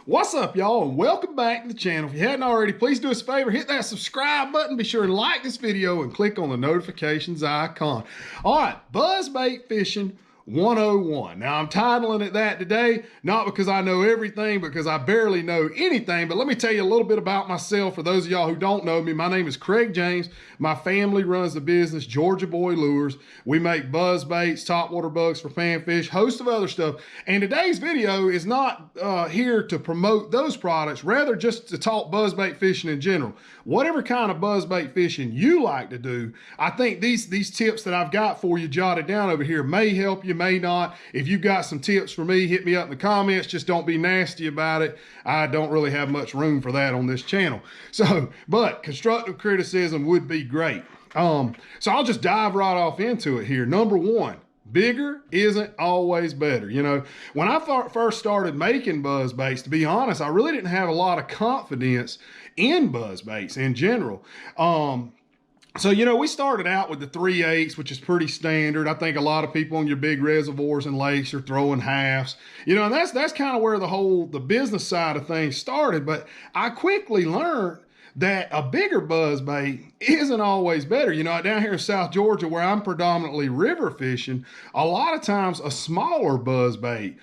What's up, y'all, and welcome back to the channel. If you hadn't already, please do us a favor, hit that subscribe button, be sure and like this video and click on the notifications icon. All right, buzzbait fishing 101. Now, I'm titling it that today, not because I know everything, because I barely know anything, but let me tell you a little bit about myself. For those of y'all who don't know me, my name is Craig James. My family runs the business, Georgia Boy Lures. We make buzz baits, topwater bugs for panfish, host of other stuff. And today's video is not here to promote those products, rather just to talk buzzbait fishing in general. Whatever kind of buzzbait fishing you like to do, I think these tips that I've got for you jotted down over here may help you, may not. If you've got some tips for me, hit me up in the comments. Just don't be nasty about it. I don't really have much room for that on this channel. So, but constructive criticism would be great. So I'll just dive right off into it here. Number one, bigger isn't always better. You know, when I first started making buzz baits, to be honest, I really didn't have a lot of confidence in buzz baits in general. So, you know, we started out with the 3/8, which is pretty standard. I think a lot of people on your big reservoirs and lakes are throwing halves, you know, and that's kind of where the business side of things started. But I quickly learned that a bigger buzz bait isn't always better. You know, down here in South Georgia, where I'm predominantly river fishing, a lot of times a smaller buzz bait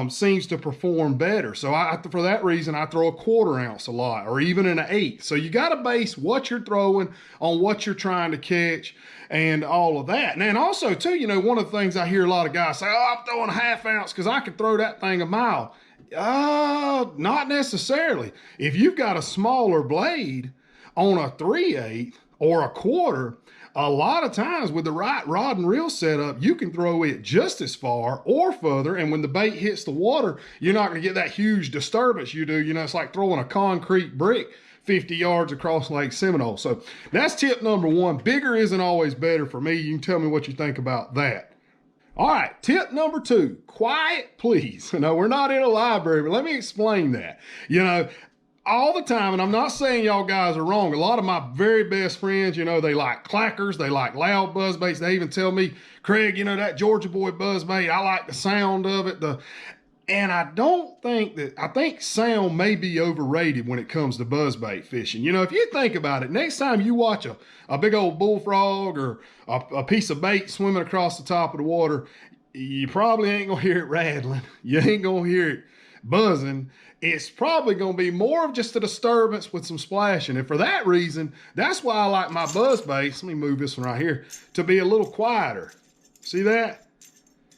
seems to perform better. So for that reason, I throw a 1/4 ounce a lot, or even an 1/8. So you got to base what you're throwing on what you're trying to catch and all of that. And then also too, you know, one of the things I hear a lot of guys say, oh, I'm throwing a 1/2 ounce because I can throw that thing a mile. Not necessarily. If you've got a smaller blade on a 3/8 or a 1/4, a lot of times with the right rod and reel setup, you can throw it just as far or further. And when the bait hits the water, you're not going to get that huge disturbance you do. You know, it's like throwing a concrete brick 50 yards across Lake Seminole. So that's tip number one. Bigger isn't always better for me. You can tell me what you think about that. All right, tip number two, quiet, please. No, we're not in a library, but let me explain that. You know, all the time, and I'm not saying y'all guys are wrong. A lot of my very best friends, you know, they like clackers, they like loud buzz baits. They even tell me, Craig, you know, that Georgia Boy buzz bait, I like the sound of it. And I think sound may be overrated when it comes to buzzbait fishing. You know, if you think about it, next time you watch a big old bullfrog or a piece of bait swimming across the top of the water, you probably ain't gonna hear it rattling. You ain't gonna hear it buzzing. It's probably gonna be more of just a disturbance with some splashing. And for that reason, that's why I like my buzzbaits, let me move this one right here, to be a little quieter. See that?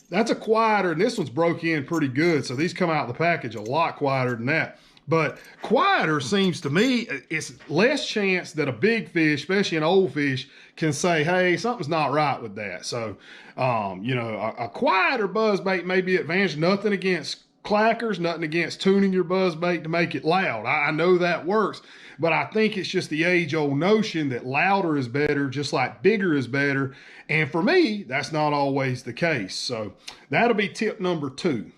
That's a quieter, and this one's broke in pretty good. So these come out of the package a lot quieter than that. But quieter seems to me, it's less chance that a big fish, especially an old fish, can say, hey, something's not right with that. So, you know, a quieter buzzbait may be advantage. Nothing against clackers, nothing against tuning your buzzbait to make it loud. I know that works, but I think it's just the age-old notion that louder is better, just like bigger is better. And for me, that's not always the case. So that'll be tip number two.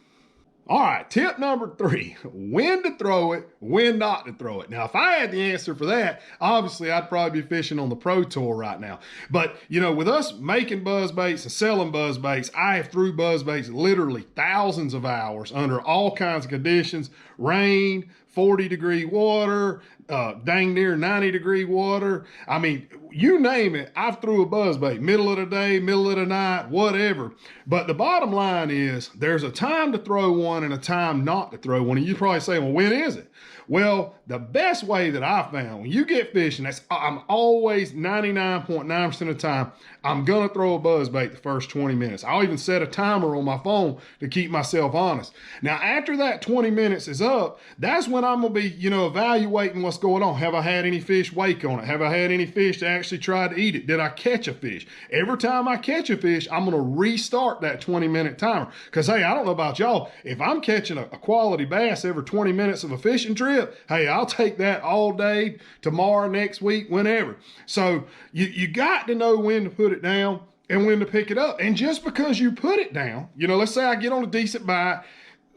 All right, tip number three, when to throw it, when not to throw it. Now, if I had the answer for that, obviously I'd probably be fishing on the pro tour right now. But, you know, with us making buzz baits and selling buzz baits, I have threw buzz baits literally thousands of hours under all kinds of conditions, rain, 40-degree water, dang near 90-degree water. I mean, you name it, I've threw a buzz bait, middle of the day, middle of the night, whatever. But the bottom line is there's a time to throw one and a time not to throw one. And you probably say, well, when is it? Well, the best way that I found, when you get fishing, I'm always 99.9% of the time, I'm gonna throw a buzz bait the first 20 minutes. I'll even set a timer on my phone to keep myself honest. Now, after that 20 minutes is up, that's when I'm gonna be, you know, evaluating what's going on. Have I had any fish wake on it? Have I had any fish that actually tried to eat it? Did I catch a fish? Every time I catch a fish, I'm gonna restart that 20-minute timer. Cause hey, I don't know about y'all, if I'm catching a quality bass every 20 minutes of a fishing trip, hey, I'll take that all day, tomorrow, next week, whenever. So you got to know when to put it down and when to pick it up. And just because you put it down, you know, let's say I get on a decent bite,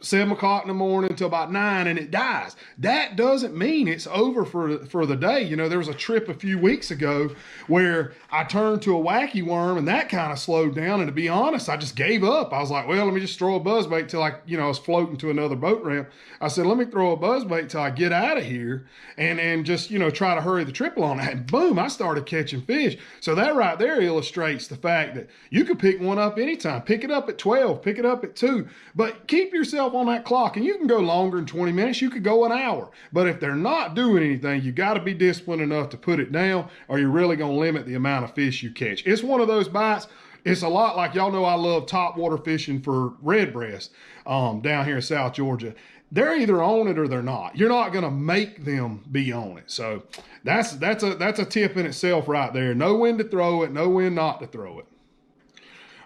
7 o'clock in the morning until about 9 and it dies. That doesn't mean it's over for the day. You know, there was a trip a few weeks ago where I turned to a wacky worm and that kind of slowed down. And to be honest, I just gave up. I was like, well, let me just throw a buzzbait till I was floating to another boat ramp. I said, let me throw a buzzbait till I get out of here and just, try to hurry the trip along. And boom, I started catching fish. So that right there illustrates the fact that you could pick one up anytime. Pick it up at 12, pick it up at 2, but keep yourself on that clock, and you can go longer than 20 minutes. You could go an hour, but if they're not doing anything, you got to be disciplined enough to put it down, or you're really going to limit the amount of fish you catch. It's one of those bites. It's a lot like, y'all know I love topwater fishing for redbreast down here in South Georgia. They're either on it or they're not. You're not going to make them be on it. So that's a tip in itself right there. Know when to throw it, know when not to throw it.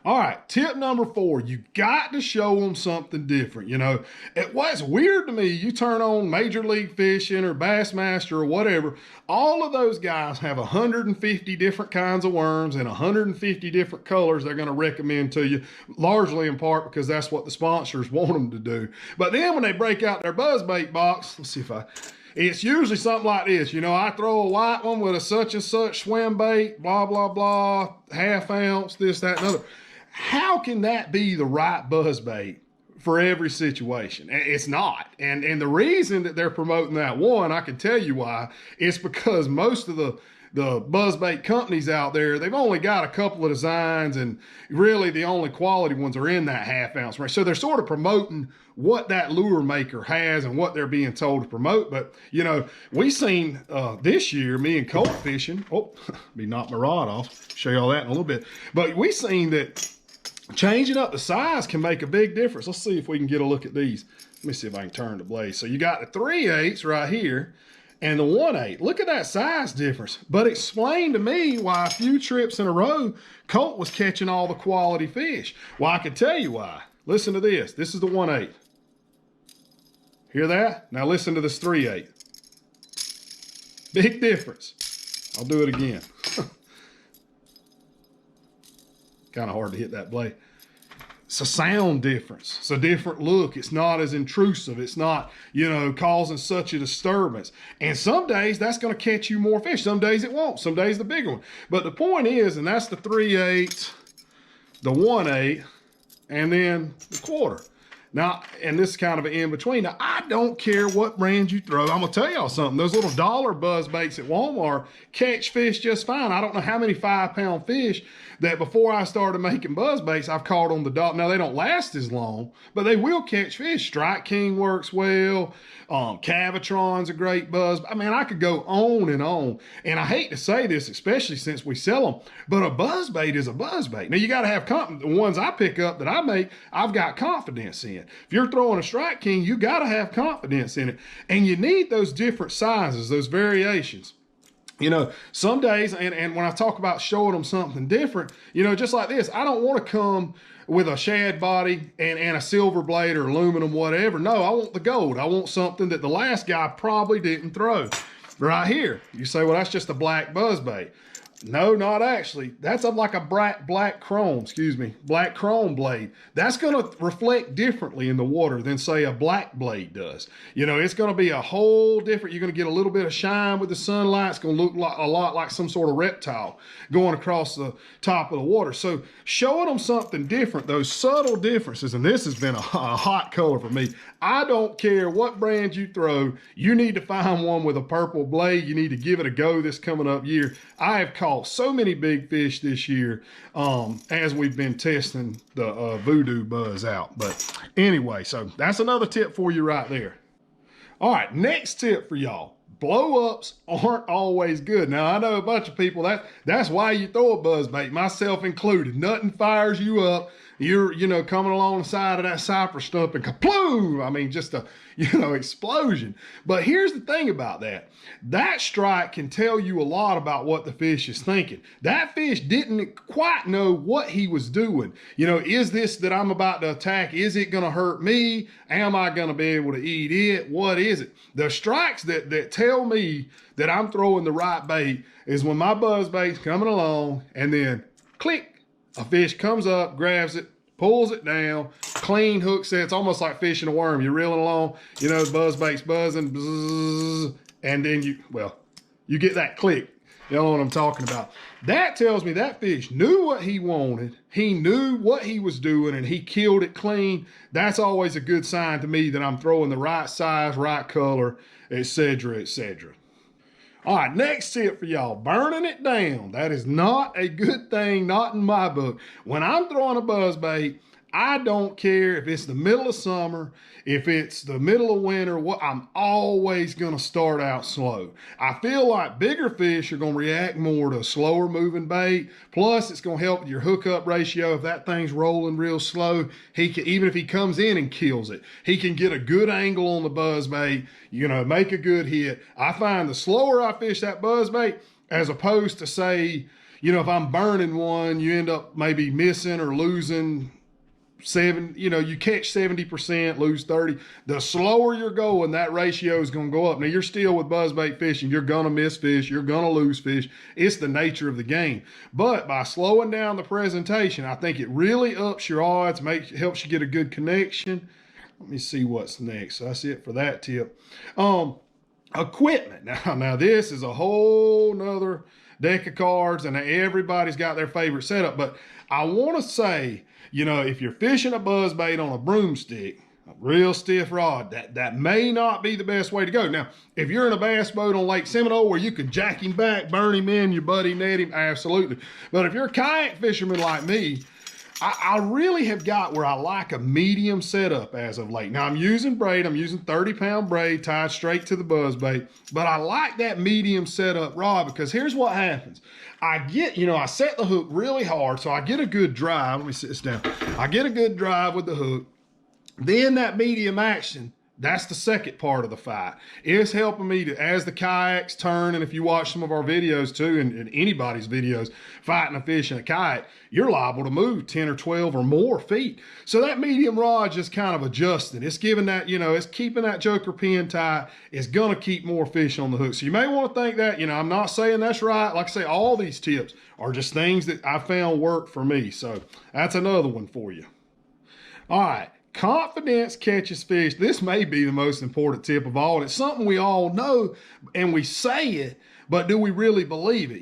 All right, tip number 4, you got to show them something different. What's weird to me, you turn on Major League Fishing or Bassmaster or whatever, all of those guys have 150 different kinds of worms and 150 different colors they're going to recommend to you, largely in part because that's what the sponsors want them to do. But then when they break out their buzzbait box, let's see if it's usually something like this. I throw a white one with a such and such swim bait, blah, blah, blah, ½ ounce, this, that, and other. How can that be the right buzzbait for every situation? It's not. And the reason that they're promoting that one, I can tell you why, it's because most of the buzzbait companies out there, they've only got a couple of designs, and really the only quality ones are in that ½ ounce range. So they're sort of promoting what that lure maker has and what they're being told to promote. But, we seen this year, me and Colt fishing, me knock my rod off, show y'all that in a little bit. But we seen that changing up the size can make a big difference. Let's see if we can get a look at these. Let me see if I can turn the blade. So you got the 3/8 right here and the 1/8. Look at that size difference. But explain to me why a few trips in a row, Colt was catching all the quality fish. Well, I can tell you why. Listen to this. This is the 1/8. Hear that? Now listen to this 3/8. Big difference. I'll do it again. Kind of hard to hit that blade. It's a sound difference. It's a different look. It's not as intrusive. It's not, causing such a disturbance. And some days that's going to catch you more fish. Some days it won't. Some days the bigger one. But the point is, and that's the 3/8, the 1/8, and then the 1/4. Now, and this is kind of an in-between. Now, I don't care what brand you throw. I'm going to tell y'all something. Those little dollar buzz baits at Walmart catch fish just fine. I don't know how many 5-pound fish that before I started making buzz baits, I've caught on the dollar. Now, they don't last as long, but they will catch fish. Strike King works well. Cavatron's a great buzz. I mean, I could go on and on. And I hate to say this, especially since we sell them, but a buzz bait is a buzz bait. Now, you got to have confidence. The ones I pick up that I make, I've got confidence in. If you're throwing a Strike King, you got to have confidence in it. And you need those different sizes, those variations. Some days, and when I talk about showing them something different, just like this, I don't want to come with a shad body and a silver blade or aluminum, whatever. No, I want the gold. I want something that the last guy probably didn't throw. Right here, you say, well, that's just a black buzzbait. No, not actually. That's like a black chrome blade. That's going to reflect differently in the water than, say, a black blade does. It's going to be a whole different. You're going to get a little bit of shine with the sunlight. It's going to look a lot like some sort of reptile going across the top of the water. So showing them something different, those subtle differences, and this has been a hot color for me. I don't care what brand you throw. You need to find one with a purple blade. You need to give it a go this coming up year. I have caught so many big fish this year as we've been testing the Voodoo Buzz out. But anyway, so that's another tip for you right there. All right, next tip for y'all. Blow-ups aren't always good. Now, I know a bunch of people, that's why you throw a buzzbait, myself included. Nothing fires you up. You're, coming along the side of that cypress stump and kaploom. I mean, just a, explosion. But here's the thing about that. That strike can tell you a lot about what the fish is thinking. That fish didn't quite know what he was doing. Is this that I'm about to attack? Is it going to hurt me? Am I going to be able to eat it? What is it? The strikes that tell me that I'm throwing the right bait is when my buzzbait's coming along and then click, a fish comes up, grabs it, pulls it down, clean hook set. It's almost like fishing a worm. You're reeling along, you know, the buzzbait's buzzing, bzz, and then you get that click. You know what I'm talking about? That tells me that fish knew what he wanted. He knew what he was doing, and he killed it clean. That's always a good sign to me that I'm throwing the right size, right color, etc., etc. All right, next tip for y'all, burning it down. That is not a good thing, not in my book. When I'm throwing a buzzbait, I don't care if it's the middle of summer, if it's the middle of winter, I'm always gonna start out slow. I feel like bigger fish are gonna react more to a slower moving bait. Plus it's gonna help with your hookup ratio. If that thing's rolling real slow, even if he comes in and kills it, he can get a good angle on the buzzbait, you know, make a good hit. I find the slower I fish that buzzbait, as opposed to say, you know, if I'm burning one, you end up maybe missing or losing you catch 70%, lose 30. The slower you're going, that ratio is going to go up. Now, you're still with buzzbait fishing. You're going to miss fish. You're going to lose fish. It's the nature of the game. But by slowing down the presentation, I think it really ups your odds, helps you get a good connection. Let me see what's next. So that's it for that tip. Equipment. Now this is a whole nother deck of cards, and everybody's got their favorite setup. But I want to say, you know, if you're fishing a buzzbait on a broomstick, a real stiff rod, that may not be the best way to go. Now, if you're in a bass boat on Lake Seminole where you can jack him back, burn him in, your buddy net him, absolutely. But if you're a kayak fisherman like me, I really have got where I like a medium setup as of late. Now I'm using braid, I'm using 30-pound braid tied straight to the buzzbait, but I like that medium setup rod because here's what happens. I set the hook really hard, so I get a good drive. Let me sit this down. I get a good drive with the hook. Then that medium action, that's the second part of the fight. It's helping me to, as the kayaks turn, and if you watch some of our videos too, and anybody's videos, fighting a fish in a kayak, you're liable to move 10 or 12 or more feet. So that medium rod just kind of adjusting. It's giving that, it's keeping that joker pin tight. It's gonna keep more fish on the hook. So you may want to think that, I'm not saying that's right. Like I say, all these tips are just things that I found work for me. So that's another one for you. All right. Confidence catches fish. This may be the most important tip of all. It's something we all know and we say it, but do we really believe it?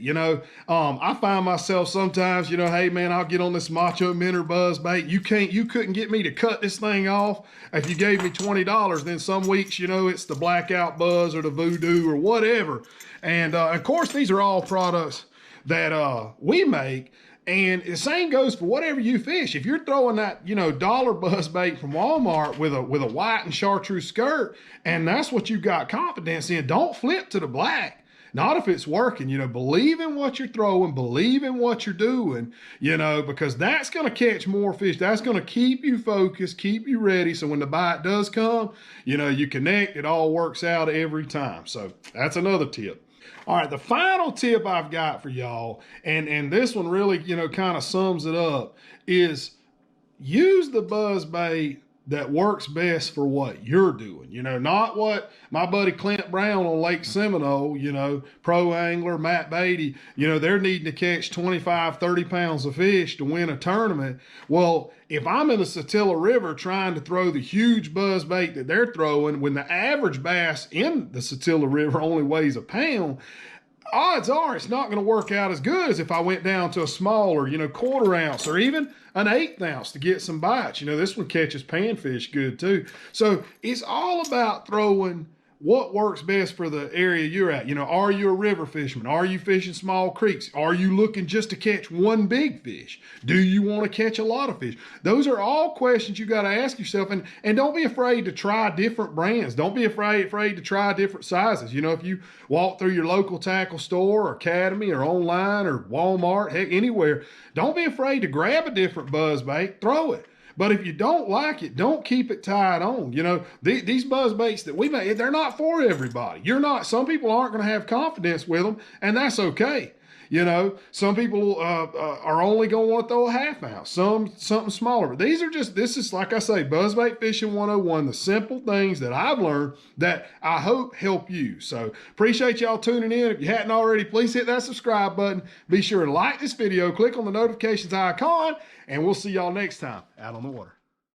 I find myself sometimes, hey man, I'll get on this Macho Minnow buzzbait. You couldn't get me to cut this thing off if you gave me $20. Then some weeks, it's the Blackout Buzz or the Voodoo or whatever. And of course, these are all products that we make. And the same goes for whatever you fish. If you're throwing that, dollar buzzbait from Walmart with a white and chartreuse skirt, and that's what you've got confidence in, don't flip to the black. Not if it's working, believe in what you're throwing, believe in what you're doing, because that's going to catch more fish. That's going to keep you focused, keep you ready. So when the bite does come, you connect, it all works out every time. So that's another tip. All right, the final tip I've got for y'all, and this one really, kind of sums it up, is use the buzzbait that works best for what you're doing. Not what my buddy Clint Brown on Lake Seminole, pro angler, Matt Beatty, they're needing to catch 25, 30 pounds of fish to win a tournament. Well, if I'm in the Satilla River trying to throw the huge buzzbait that they're throwing, when the average bass in the Satilla River only weighs a pound, odds are it's not going to work out as good as if I went down to a smaller, quarter ounce or even an 1/8 ounce to get some bites. This one catches panfish good too. So it's all about throwing what works best for the area you're at. Are you a river fisherman? Are you fishing small creeks? Are you looking just to catch one big fish? Do you want to catch a lot of fish? Those are all questions you got to ask yourself. And don't be afraid to try different brands. Don't be afraid to try different sizes. If you walk through your local tackle store or academy or online or Walmart, heck, anywhere, don't be afraid to grab a different buzzbait, throw it. But if you don't like it, don't keep it tied on. These buzzbaits that we make, they're not for everybody. Some people aren't going to have confidence with them, and that's okay. You know, some people are only going to want to throw a half ounce, something smaller. But this is like I say, Buzzbait Fishing 101, the simple things that I've learned that I hope help you. So appreciate y'all tuning in. If you hadn't already, please hit that subscribe button. Be sure to like this video, click on the notifications icon, and we'll see y'all next time out on the water.